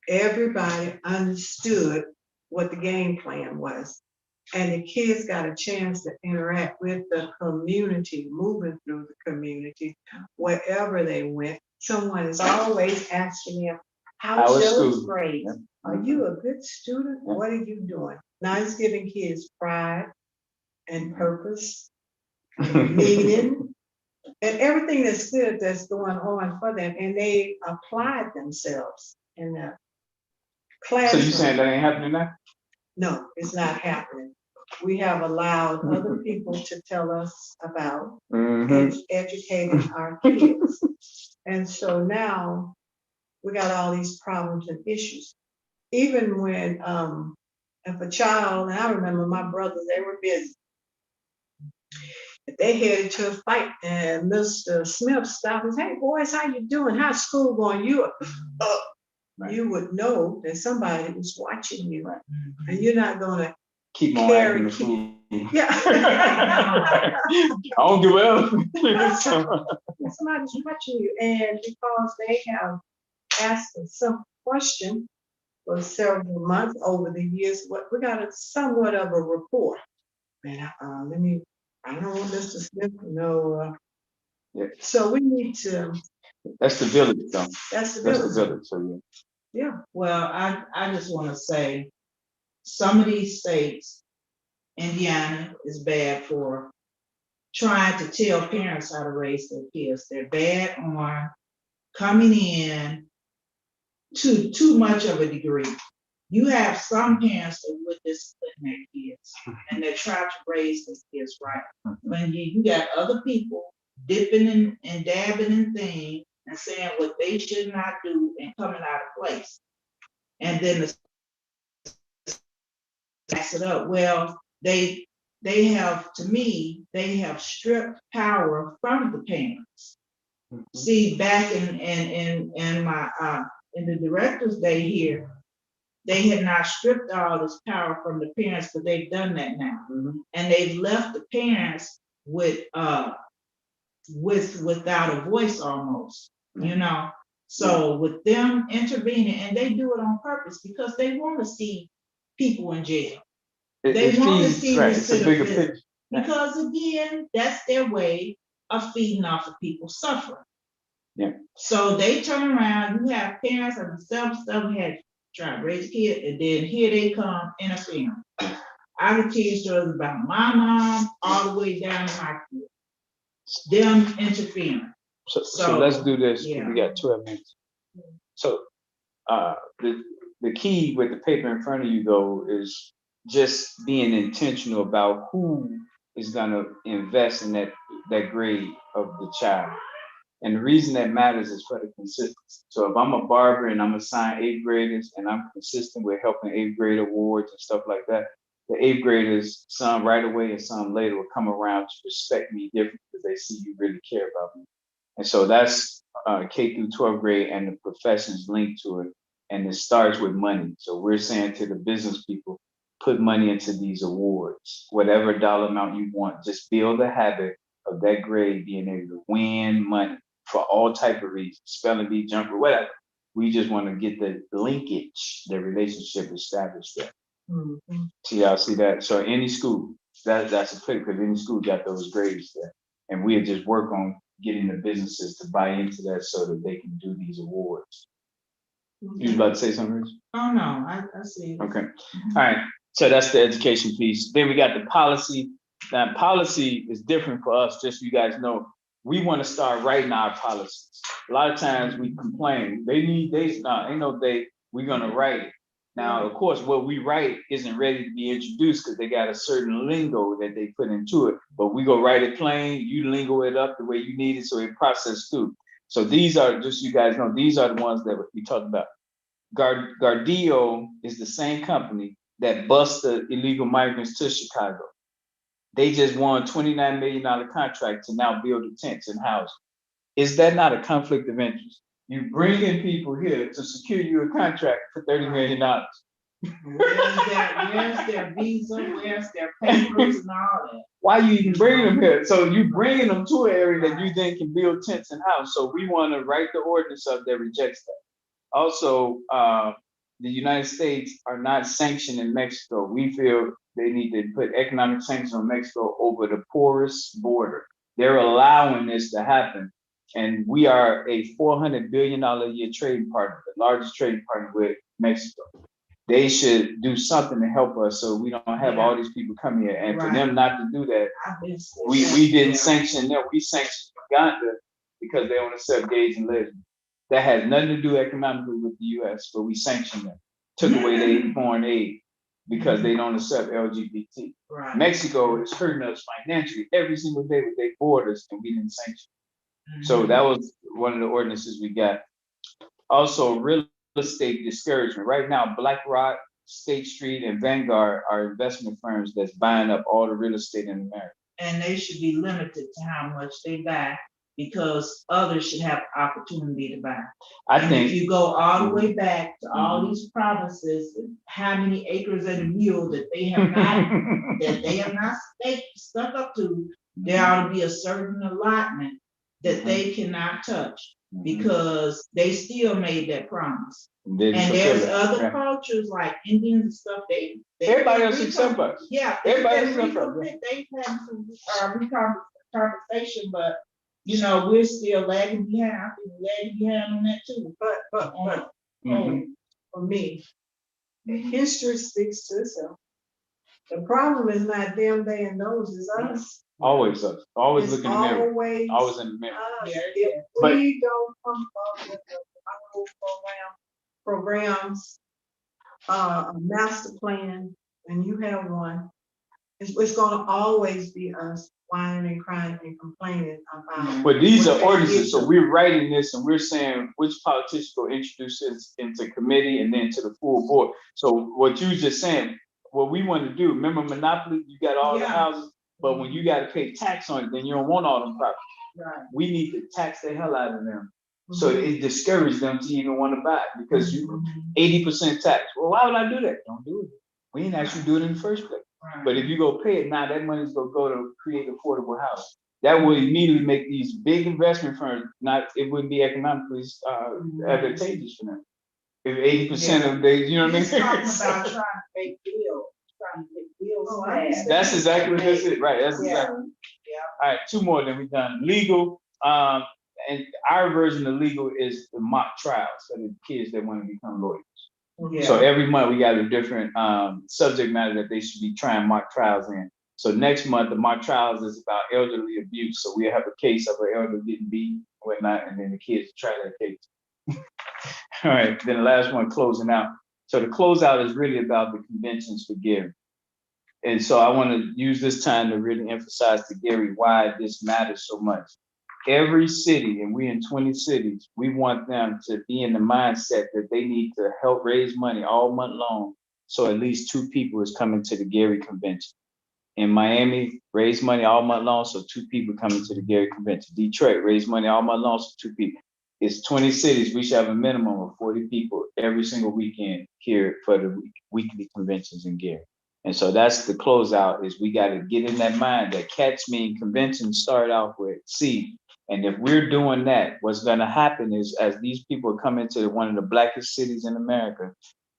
Everybody understood what the game plan was. And the kids got a chance to interact with the community, moving through the community, wherever they went. Someone is always asking them, how's your grade? Are you a good student? What are you doing? Now it's giving kids pride and purpose, and meaning, and everything that's good that's going on for them. And they applied themselves in the classroom. So you saying that ain't happening now? No, it's not happening. We have allowed other people to tell us about and educating our kids. And so now we got all these problems and issues. Even when, if a child, and I remember my brothers, they were busy. If they headed to a fight and Mr. Smith stopped and said, hey boys, how you doing? How's school going? You would know that somebody was watching you, and you're not gonna keep on carry. Yeah. I don't give up. Somebody's watching you, and because they have asked a simple question for several months over the years, we got a somewhat of a rapport. And I don't want Mr. Smith to know. So we need to. That's the village, though. That's the village. So yeah. Well, I just want to say, some of these states, Indiana is bad for trying to tell parents how to raise their kids. They're bad on coming in to too much of a degree. You have some parents that would discipline their kids and they're trying to raise their kids right. When you got other people dipping and dabbing in things and saying what they should not do and coming out of place. And then the it up. Well, they have, to me, they have stripped power from the parents. See, back in my in the director's day here, they had not stripped all this power from the parents, but they've done that now. And they've left the parents without a voice almost, you know. So with them intervening, and they do it on purpose because they want to see people in jail. They want to see this to the business. Because again, that's their way of feeding off of people's suffering. Yeah. So they turn around, you have parents of themselves had trying to raise a kid, and then here they come interfering. I can tell you stories about my mom all the way down to my kid. Them interfering. So let's do this. Yeah. We got 12 minutes. So the key with the paper in front of you though is just being intentional about who is gonna invest in that grade of the child. And the reason that matters is for the consistency. So if I'm a barber and I'm assigned 8th graders and I'm consistent with helping 8th grade awards and stuff like that, the 8th graders, some right away and some later, will come around to respect me different because they see you really care about me. And so that's K through 12th grade, and the professions linked to it. And it starts with money. So we're saying to the business people, put money into these awards, whatever dollar amount you want, just build a habit of that grade being able to win money for all type of reasons, spelling bee, jumper, whatever. We just want to get the linkage, the relationship established there. So y'all see that? So any school, that's a click, because any school got those grades there. And we'll just work on getting the businesses to buy into that so that they can do these awards. You was about to say something, Rich? Oh, no, I see. Okay. All right. So that's the education piece. Then we got the policy. Now, policy is different for us, just so you guys know. We want to start writing our policies. A lot of times we complain. They need dates. No, ain't no date. We're going to write it. Now, of course, what we write isn't ready to be introduced because they got a certain lingo that they put into it. But we go write it plain. You lingo it up the way you need it so it processes through. So these are, just so you guys know, these are the ones that we talked about. Gardillo is the same company that bussed the illegal migrants to Chicago. They just won $29 million contract to now build the tents and housing. Is that not a conflict of interest? You bring in people here to secure you a contract for $30 million. Where's their visa? Where's their papers and all that? Why you even bringing them here? So you bringing them to an area that you then can build tents and house. So we want to write the ordinance up that rejects that. Also, the United States are not sanctioning Mexico. We feel they need to put economic sanctions on Mexico over the porous border. They're allowing this to happen. And we are a $400 billion a year trading partner, the largest trading partner with Mexico. They should do something to help us so we don't have all these people come here. And for them not to do that, we didn't sanction them. We sanctioned Uganda because they don't accept gays and lesbians. That has nothing to do economically with the US, but we sanctioned them. Took away their foreign aid because they don't accept LGBT. Right. Mexico is hurting us financially every single day with their borders, and we didn't sanction. So that was one of the ordinances we got. Also, real estate discouragement. Right now, BlackRock, State Street, and Vanguard are investment firms that's buying up all the real estate in America. And they should be limited to how much they buy because others should have opportunity to buy. I think if you go all the way back to all these provinces, how many acres of the mule that they have not stuck up to, there ought to be a certain allotment that they cannot touch because they still made that promise. And there's other cultures like Indians and stuff, they everybody else except us. Yeah, everybody else except us. They've had some conversation, but you know, we're still lagging behind. I think we're lagging behind on that too. But for me, history speaks to itself. The problem is not them, they, and those, is us. Always us. Always It's look in the mirror. Always in the mirror. If we don't come up with programs, a master plan, and you have one, it's gonna always be us whining and crying and complaining about. But these are ordinances, so we're writing this and we're saying which politician will introduce this into committee and then to the full board. So what you just saying, what we want to do, remember monopoly, you got all the houses, but when you got to pay tax on it, then you don't want all them properties. Right. We need to tax the hell out of them. So it discouraged them to even want to buy it because you 80% tax. Well, why would I do that? Don't do it. We didn't actually do it in the first place. Right. But if you go pay it now, that money's gonna go to create affordable housing. That will immediately make these big investment firms it wouldn't be economically advantageous for them. If 80% of they, you know what I mean? Talking about trying to make deals. That's exactly what this is, right? That's exactly. All right, two more, then we're done. Legal, and our version of legal is the mock trials for the kids that want to become lawyers. Yeah. So every month we got a different subject matter that they should be trying mock trials in. So next month the mock trials is about elderly abuse. So we have a case of an elder getting beat and whatnot, and then the kids try that case. All right, then the last one, closing out. So the closeout is really about the conventions for Gary. And so I want to use this time to really emphasize to Gary why this matters so much. Every city, and we in 20 cities, we want them to be in the mindset that they need to help raise money all month long. So at least 2 people is coming to the Gary convention. In Miami, raise money all month long, so 2 people coming to the Gary convention. Detroit, raise money all month long, so 2 people. It's 20 cities. We should have a minimum of 40 people every single weekend here for the weekly conventions in Gary. And so that's the closeout, is we got to get in that mind that catch me conventions start off with C. And if we're doing that, what's going to happen is as these people come into one of the blackest cities in America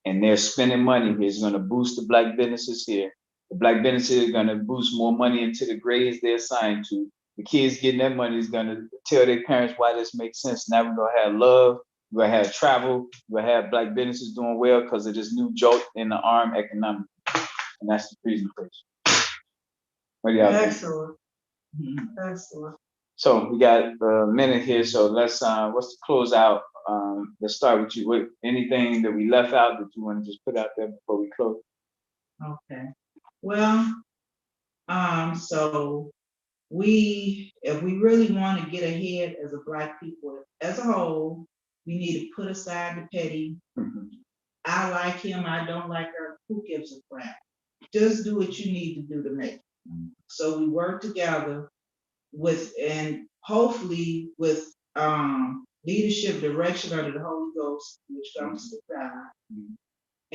and they're spending money, it's going to boost the black businesses here. The black businesses are going to boost more money into the grades they're assigned to. The kids getting that money is going to tell their parents why this makes sense. Now we're going to have love. We're going to have travel. We're going to have black businesses doing well because of this new jolt in the arm economic. And that's the presentation. What do y'all think? Excellent. Excellent. So we got a minute here. So let's, what's the closeout? Let's start with you. With anything that we left out that you want to just put out there before we close? Okay. Well, so if we really want to get ahead as a black people as a whole, we need to put aside the petty. I like him, I don't like her, who gives a crap? Just do what you need to do to make it. So we work together and hopefully with leadership direction under the Holy Ghost, which comes to God.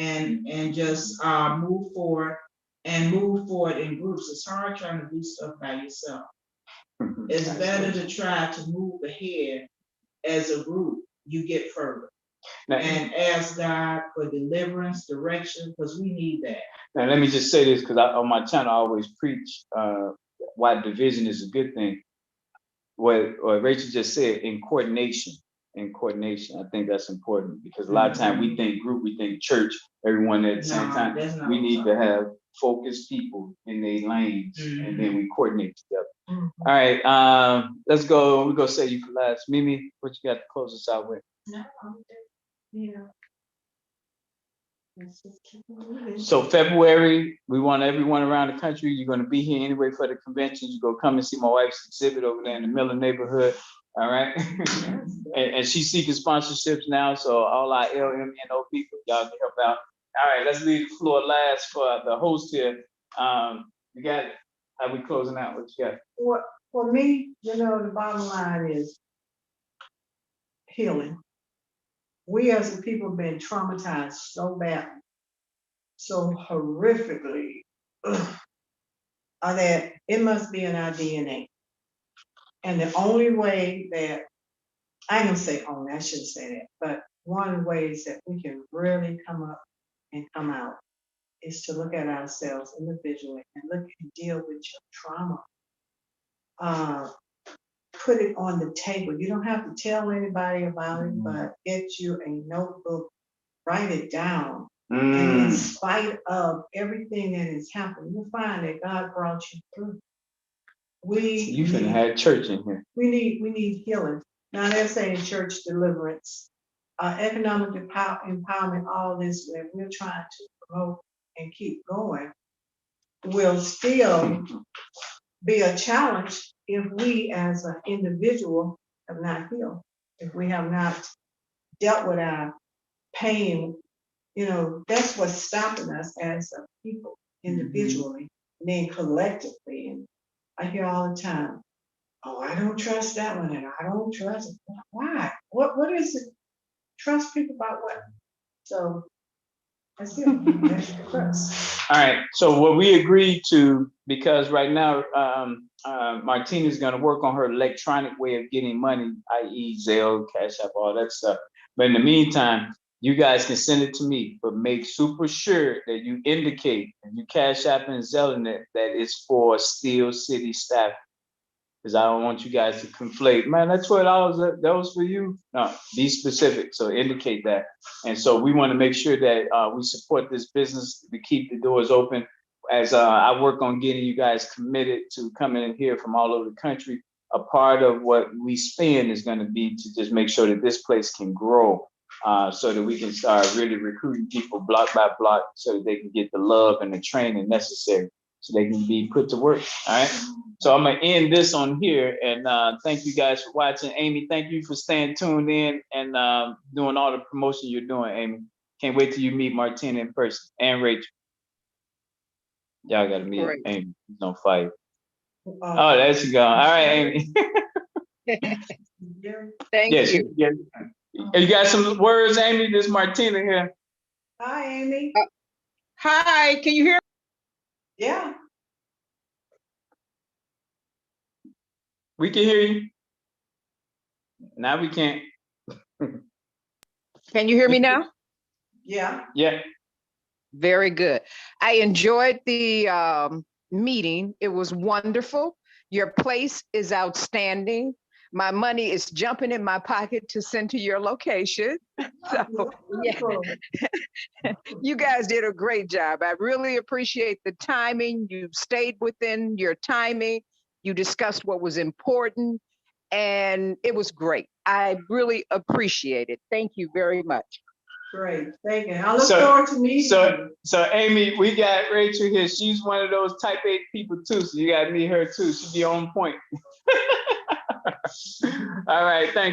and just move forward in groups. It's hard trying to do stuff by yourself. It's better to try to move ahead as a group. You get further. And ask God for deliverance, direction, because we need that. Now, let me just say this, because on my channel I always preach why division is a good thing. What Rachel just said, in coordination. I think that's important, because a lot of times we think group, we think church, everyone at the same time. We need to have focused people in their lanes, and then we coordinate together. All right, let's go. We're gonna say you for last. Mimi, what you got to close us out with? No, you know. Let's just keep moving. So February, we want everyone around the country. You're going to be here anyway for the convention. You go come and see my wife's exhibit over there in the Miller neighborhood. All right. and she's seeking sponsorships now. So all our LMNO people, y'all can help out. All right, let's leave the floor last for the host here. You got it. How we closing out? What you got? What, for me, the bottom line is healing. We as a people have been traumatized so badly, so horrifically, that it must be in our DNA. And the only way that, I ain't gonna say only, I shouldn't say that, but one of the ways that we can really come up and come out is to look at ourselves individually and look and deal with your trauma. Put it on the table. You don't have to tell anybody about it, but get you a notebook, write it down. And in spite of everything that has happened, you'll find that God brought you through. You finna have church in here. We need healing. Now they're saying church deliverance, economic empowerment, all this that we're trying to promote and keep going will still be a challenge if we as an individual have not healed, if we have not dealt with our pain. That's what's stopping us as a people individually, and then collectively. And I hear all the time, oh, I don't trust that one, and I don't trust it. Why? What is it? Trust people about what? So that's it. That's the crux. All right. So what we agreed to, because right now Martina's going to work on her electronic way of getting money, i.e. Zelle, Cash App, all that stuff. But in the meantime, you guys can send it to me, but make super sure that you indicate, and you Cash App and Zelle in it, that it's for Steel City staff. Because I don't want you guys to conflate. Man, that's $12. That was for you. No, be specific. So indicate that. And so we want to make sure that we support this business. We keep the doors open. As I work on getting you guys committed to coming in here from all over the country, a part of what we spend is going to be to just make sure that this place can grow, so that we can start really recruiting people block by block, so that they can get the love and the training necessary, so they can be put to work. All right. So I'm gonna end this on here, and thank you guys for watching. Amy, thank you for staying tuned in and doing all the promotion you're doing, Amy. Can't wait till you meet Martina in person, and Rachel. Y'all gotta meet Amy. She's on fire. Oh, there she go. All right, Amy. Thank you. You got some words, Amy? This is Martina here. Hi, Amy. Hi, can you hear me? Yeah. We can hear you. Now we can't. Can you hear me now? Yeah. Yeah. Very good. I enjoyed the meeting. It was wonderful. Your place is outstanding. My money is jumping in my pocket to send to your location. So, yeah. You guys did a great job. I really appreciate the timing. You stayed within your timing. You discussed what was important, and it was great. I really appreciate it. Thank you very much. Great, thank you. I look forward to meeting you. So Amy, we got Rachel here. She's one of those type A people too, so you got to meet her too. She'll be on point. All right, thanks.